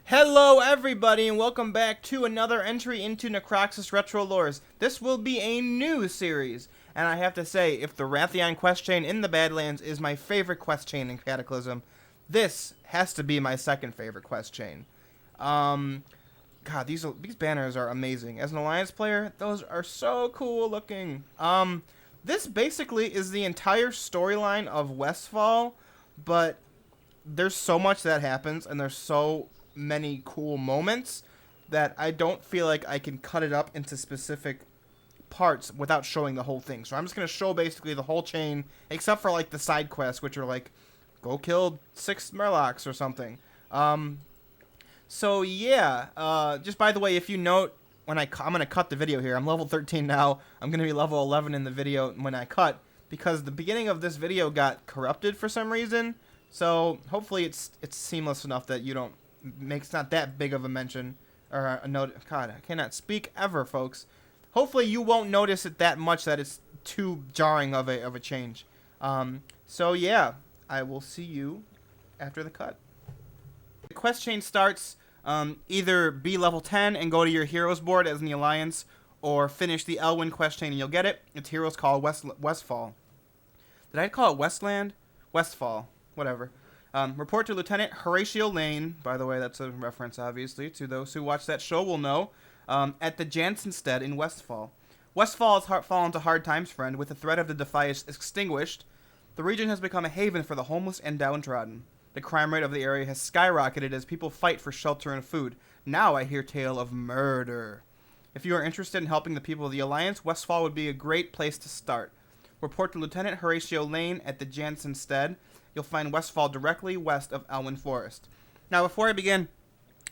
Hello everybody and welcome back to another entry into Necroxis Retro Lores. This will be a new series, and I have to say, if the Wrathion quest chain in the Badlands is my favorite quest chain in Cataclysm, this has to be my second favorite quest chain. God, these banners are amazing. As an Alliance player, those are so cool looking. This basically is the entire storyline of Westfall, but there's so much that happens, and there's so many cool moments that I don't feel like I can cut it up into specific parts without showing the whole thing. So I'm just going to show basically the whole chain, except for like the side quests, which are like, go kill 6 Murlocs or something. So yeah, just by the way, if you note, I'm going to cut the video here. I'm level 13 now. I'm going to be level 11 in the video when I cut, because the beginning of this video got corrupted for some reason. So hopefully it's seamless enough that you don't makes not that big of a mention or a note. God, I cannot speak ever, folks. Hopefully you won't notice it that much that it's too jarring of a change. So yeah, I will see you after the cut. The quest chain starts either be level 10 and go to your heroes board as in the Alliance, or finish the Elwyn quest chain and you'll get it. Its heroes called Westfall. Did I call it Westland? Westfall. Whatever. Report to Lieutenant Horatio Lane. By the way, that's a reference, obviously, to those who watch that show will know. At the Jansenstead in Westfall. Westfall has fallen into hard times, friend. With the threat of the Defias extinguished, the region has become a haven for the homeless and downtrodden. The crime rate of the area has skyrocketed as people fight for shelter and food. Now I hear tale of murder. If you are interested in helping the people of the Alliance, Westfall would be a great place to start. Report to Lieutenant Horatio Lane at the Jansenstead. You'll find Westfall directly west of Elwyn Forest. Now, before I begin,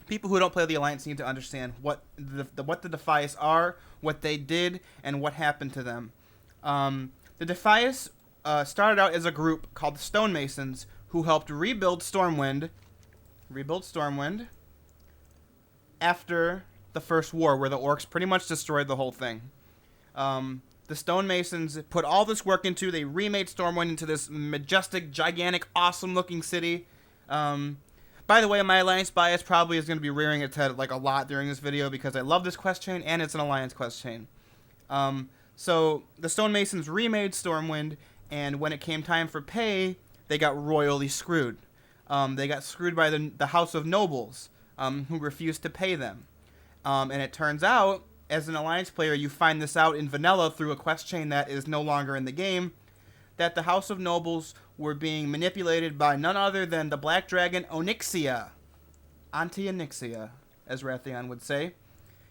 people who don't play the Alliance need to understand what the Defias are, what they did, and what happened to them. The Defias started out as a group called the Stonemasons, who helped rebuild Stormwind after the First War, where the Orcs pretty much destroyed the whole thing. The Stonemasons put all this work into. They remade Stormwind into this majestic, gigantic, awesome-looking city. By the way, my Alliance bias probably is going to be rearing its head like a lot during this video because I love this quest chain and it's an Alliance quest chain. So the Stonemasons remade Stormwind, and when it came time for pay, they got royally screwed. They got screwed by the House of Nobles, who refused to pay them. And it turns out, as an Alliance player, you find this out in vanilla through a quest chain that is no longer in the game, that the House of Nobles were being manipulated by none other than the Black Dragon Onyxia. Auntie Onyxia, as Wrathion would say.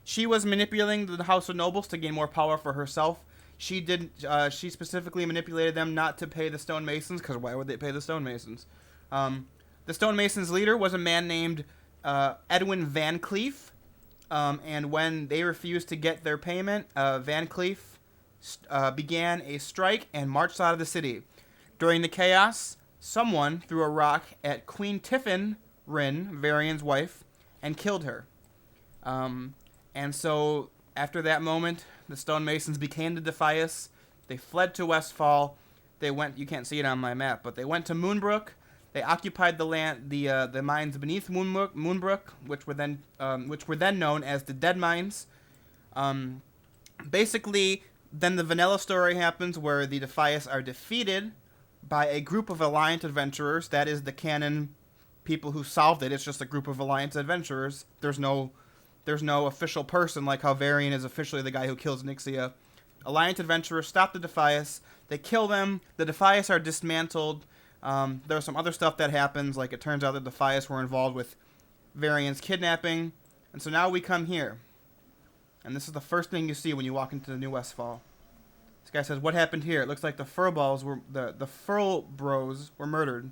She was manipulating the House of Nobles to gain more power for herself. She specifically manipulated them not to pay the Stonemasons, because why would they pay the Stonemasons? The Stonemasons' leader was a man named Edwin Van Cleef. And when they refused to get their payment, Van Cleef began a strike and marched out of the city. During the chaos, someone threw a rock at Queen Tiffin Rin, Varian's wife, and killed her. And so, after that moment, the Stonemasons became the Defias. They fled to Westfall. They went, you can't see it on my map, but they went to Moonbrook. They occupied the land, the mines beneath Moonbrook, which were then known as the Dead Mines. Basically, then the vanilla story happens where the Defias are defeated by a group of Alliance adventurers. That is the canon people who solved it. It's just a group of Alliance adventurers. There's no official person like how Varian is officially the guy who kills Nixia. Alliance adventurers stop the Defias. They kill them. The Defias are dismantled. There's some other stuff that happens, like it turns out that the Defias were involved with Varian's kidnapping, and so now we come here, and this is the first thing you see when you walk into the new Westfall. This guy says, "What happened here? It looks like the Furl Bros were murdered."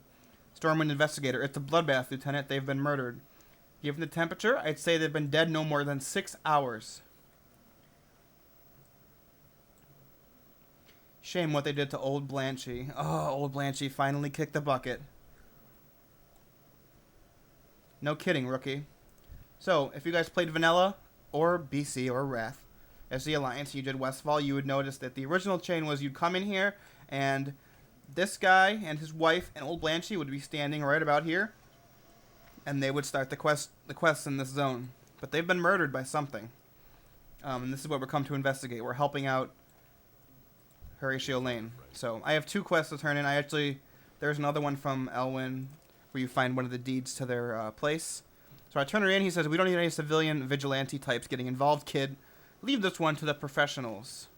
Stormwind investigator, "It's a bloodbath, Lieutenant. They've been murdered. Given the temperature, I'd say they've been dead no more than 6 hours." Shame what they did to old Blanchy. Oh, old Blanchy finally kicked the bucket. No kidding, rookie. So, if you guys played Vanilla, or BC, or Wrath, as the Alliance, you did Westfall, you would notice that the original chain was you'd come in here, and this guy and his wife and old Blanchy would be standing right about here. and they would start the quests in this zone. But they've been murdered by something. And this is what we're come to investigate. We're helping out Horatio Lane. So I have 2 quests to turn in. There's another one from Elwyn where you find one of the deeds to their place. So I turn her in. He says, we don't need any civilian vigilante types getting involved, kid. Leave this one to the professionals.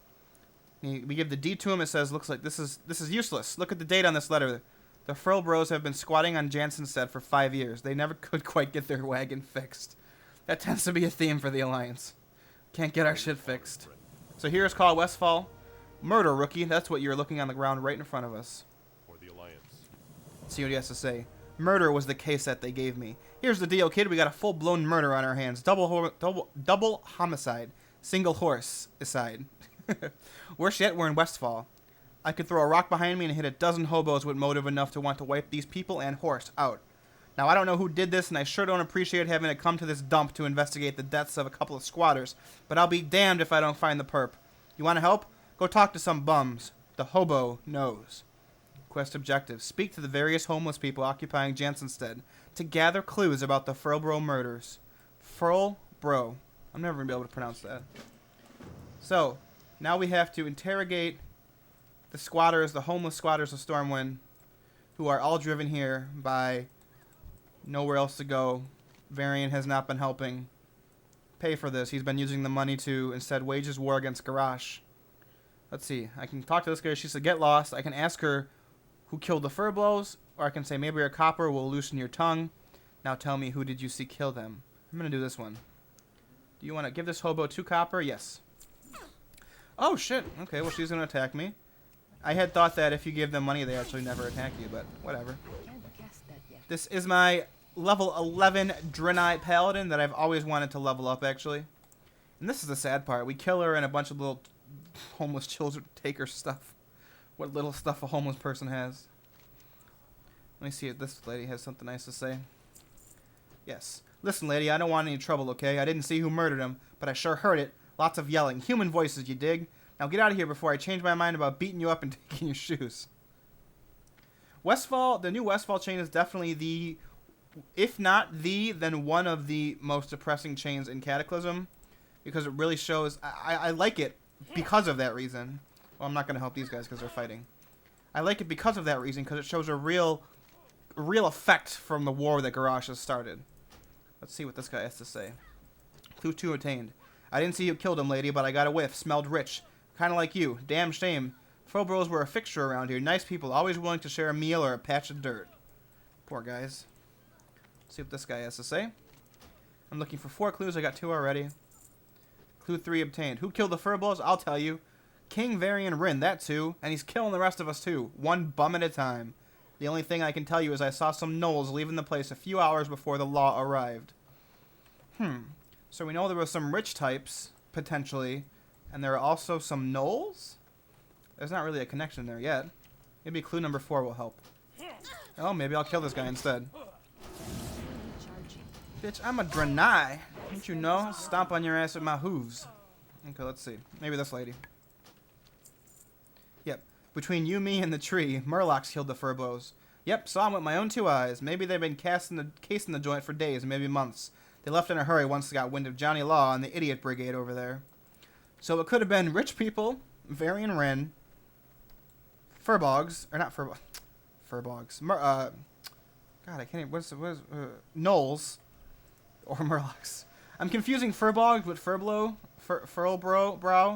We give the deed to him. It says, looks like this is useless. Look at the date on this letter. The Furl Bros have been squatting on Jansenstead for 5 years. They never could quite get their wagon fixed. That tends to be a theme for the Alliance. Can't get our shit fixed. So here's called Westfall. Murder, rookie. That's what you're looking on the ground right in front of us. For the Alliance. Let's see what he has to say. Murder was the case that they gave me. Here's the deal, kid. We got a full-blown murder on our hands. Double homicide. Single horse aside. Worse yet, we're in Westfall. I could throw a rock behind me and hit a dozen hobos with motive enough to want to wipe these people and horse out. Now, I don't know who did this, and I sure don't appreciate having to come to this dump to investigate the deaths of a couple of squatters, but I'll be damned if I don't find the perp. You want to help? Go talk to some bums. The hobo knows. Quest objective. Speak to the various homeless people occupying Jansenstead to gather clues about the Furlbro murders. Furlbro. I'm never going to be able to pronounce that. So, now we have to interrogate the squatters, the homeless squatters of Stormwind, who are all driven here by nowhere else to go. Varian has not been helping pay for this. He's been using the money to instead wage his war against Garrosh. Let's see. I can talk to this girl. She said, get lost. I can ask her who killed the Furblow's, or I can say, maybe a copper will loosen your tongue. Now tell me, who did you see kill them? I'm going to do this one. Do you want to give this hobo 2 copper? Yes. Oh, shit. Okay, well, she's going to attack me. I had thought that if you give them money, they actually never attack you, but whatever. This is my level 11 Draenei Paladin that I've always wanted to level up, actually. And this is the sad part. We kill her and a bunch of little homeless children take her stuff. What little stuff a homeless person has. Let me see if this lady has something nice to say. Yes. Listen, lady, I don't want any trouble, okay? I didn't see who murdered him, but I sure heard it. Lots of yelling. Human voices, you dig? Now get out of here before I change my mind about beating you up and taking your shoes. Westfall, the new Westfall chain is definitely the, if not the, then one of the most depressing chains in Cataclysm. Because it really shows, I like it because of that reason. Well, I'm not going to help these guys because they're fighting. I like it because of that reason, because it shows a real effect from the war that Garrosh has started. Let's see what this guy has to say. Clue 2 attained. I didn't see who killed him, lady, but I got a whiff. Smelled rich. Kind of like you. Damn shame. Furlbros were a fixture around here. Nice people, always willing to share a meal or a patch of dirt. Poor guys. Let's see what this guy has to say. I'm looking for 4 clues. I got 2 already. Clue 3 obtained. Who killed the Furlbros? I'll tell you. King Varian Rin, that's who. And he's killing the rest of us too. One bum at a time. The only thing I can tell you is I saw some gnolls leaving the place a few hours before the law arrived. So we know there were some rich types, potentially. And there are also some gnolls? There's not really a connection there yet. Maybe clue number 4 will help. Oh, maybe I'll kill this guy instead. Bitch, I'm a Draenei. Don't you know? Stomp on your ass with my hooves. Okay, let's see. Maybe this lady. Yep. Between you, me, and the tree, Murlocs killed the Furblow's. Yep, saw him with my own 2 eyes. Maybe they've been casing the joint for days, maybe months. They left in a hurry once they got wind of Johnny Law and the idiot brigade over there. So it could have been rich people, Varian Wren, Furbogs, or not Furbogs. God, I can't even, what is gnolls, or Murlocs. I'm confusing Furbogs with Furblow, Furlbrow.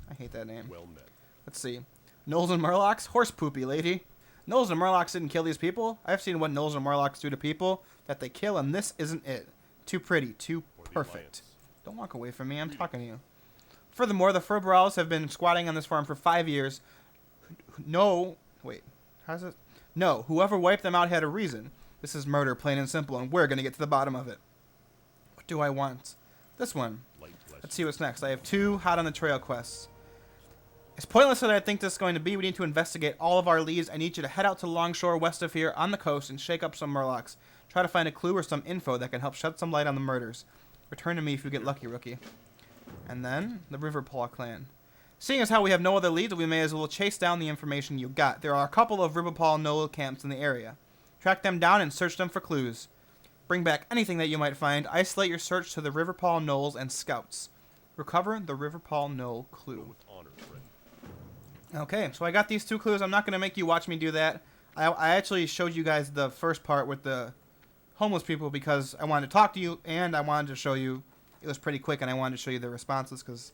I hate that name. Well met. Let's see. Gnolls and Murlocs? Horse poopy, lady. Gnolls and Murlocs didn't kill these people. I've seen what Gnolls and Murlocs do to people that they kill, and this isn't it. Too pretty, too perfect. Don't walk away from me. I'm talking to you. Furthermore, the Furbrowls have been squatting on this farm for 5 years. No, wait. How's it? No, whoever wiped them out had a reason. This is murder, plain and simple, and we're going to get to the bottom of it. What do I want? This one. Let's see what's next. I have 2 hot on the trail quests. As pointless as I think this is going to be, we need to investigate all of our leads. I need you to head out to Longshore west of here on the coast and shake up some Murlocs. Try to find a clue or some info that can help shed some light on the murders. Return to me if you get lucky, rookie. And then, the Riverpaw clan. Seeing as how we have no other leads, we may as well chase down the information you got. There are a couple of Riverpaw Knoll camps in the area. Track them down and search them for clues. Bring back anything that you might find. Isolate your search to the Riverpaw Knolls and Scouts. Recover the Riverpaw Knoll clue. Okay, so I got these 2 clues. I'm not going to make you watch me do that. I actually showed you guys the first part with the homeless people because I wanted to talk to you and I wanted to show you. It was pretty quick and I wanted to show you the responses because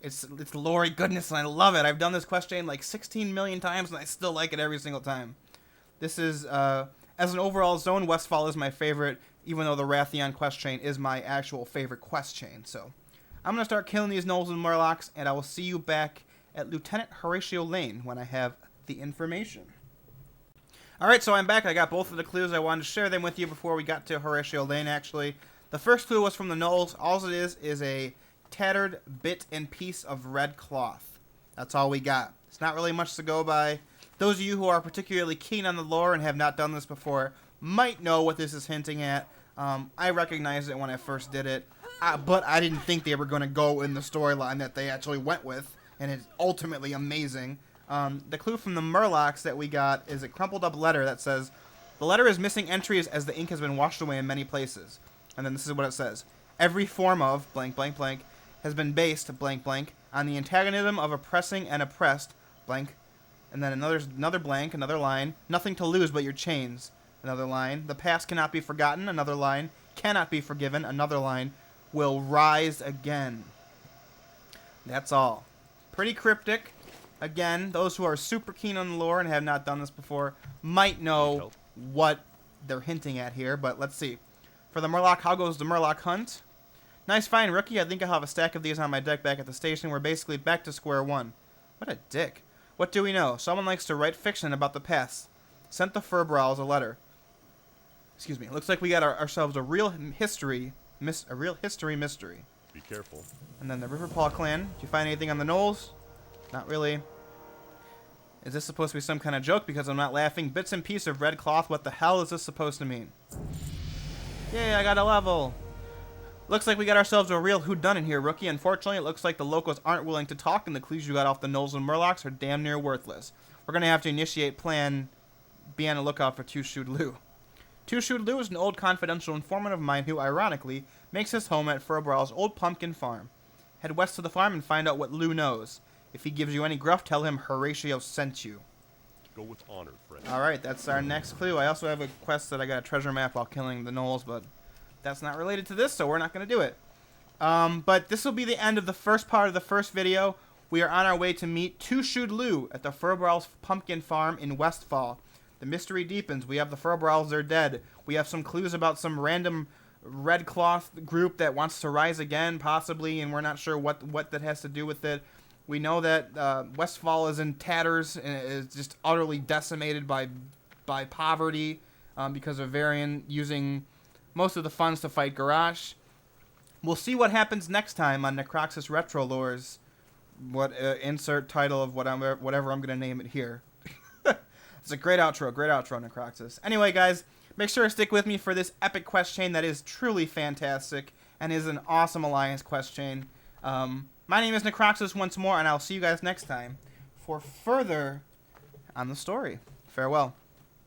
it's lore goodness and I love it. I've done this quest chain like 16 million times and I still like it every single time. This is, as an overall zone, Westfall is my favorite, even though the Wrathion quest chain is my actual favorite quest chain. So I'm going to start killing these gnolls and murlocs and I will see you back at Lieutenant Horatio Lane when I have the information. Alright, so I'm back. I got both of the clues. I wanted to share them with you before we got to Horatio Lane, actually. The first clue was from the gnolls. All it is a tattered bit and piece of red cloth. That's all we got. It's not really much to go by. Those of you who are particularly keen on the lore and have not done this before might know what this is hinting at. I recognized it when I first did it, but I didn't think they were going to go in the storyline that they actually went with, and it's ultimately amazing. The clue from the Murlocs that we got is a crumpled up letter that says, the letter is missing entries as the ink has been washed away in many places. And then this is what it says. Every form of blank blank blank has been based blank blank on the antagonism of oppressing and oppressed blank. And then another blank, another line. Nothing to lose but your chains. Another line. The past cannot be forgotten. Another line. Cannot be forgiven. Another line. Will rise again. That's all. Pretty cryptic. Again, those who are super keen on the lore and have not done this before might know what they're hinting at here, but let's see. For the Murloc, how goes the Murloc hunt? Nice find, rookie. I think I'll have a stack of these on my deck back at the station. We're basically back to square one. What a dick. What do we know? Someone likes to write fiction about the past. Sent the Furbrowls a letter. Excuse me. Looks like we got ourselves a real history mystery. Be careful. And then the Riverpaw clan. Did you find anything on the gnolls? Not really. Is this supposed to be some kind of joke because I'm not laughing? Bits and pieces of red cloth. What the hell is this supposed to mean? Yay, I got a level. Looks like we got ourselves a real whodunit here, rookie. Unfortunately, it looks like the locals aren't willing to talk, and the clues you got off the gnolls and murlocs are damn near worthless. We're going to have to initiate plan. Be on the lookout for Two-Shoed Lou. Two-Shoed Lou is an old confidential informant of mine who, ironically, makes his home at Furbrow's old pumpkin farm. Head west to the farm and find out what Lou knows. If he gives you any gruff, tell him Horatio sent you. Go with honor, friend. Alright, that's our next clue. I also have a quest that I got a treasure map while killing the gnolls, but that's not related to this, so we're not going to do it. But this will be the end of the first part of the first video. We are on our way to meet Two-Shoed Lou at the Furbrow's pumpkin farm in Westfall. The mystery deepens. We have the Furbrowls, they're dead. We have some clues about some random red cloth group that wants to rise again, possibly, and we're not sure what that has to do with it. We know that Westfall is in tatters and is just utterly decimated by poverty because of Varian using most of the funds to fight Garrosh. We'll see what happens next time on Necroxis Retro Lores. Insert title of whatever I'm going to name it here. It's a great outro, Necroxis. Anyway, guys, make sure to stick with me for this epic quest chain that is truly fantastic and is an awesome Alliance quest chain. My name is Necroxis once more, and I'll see you guys next time for further on the story. Farewell.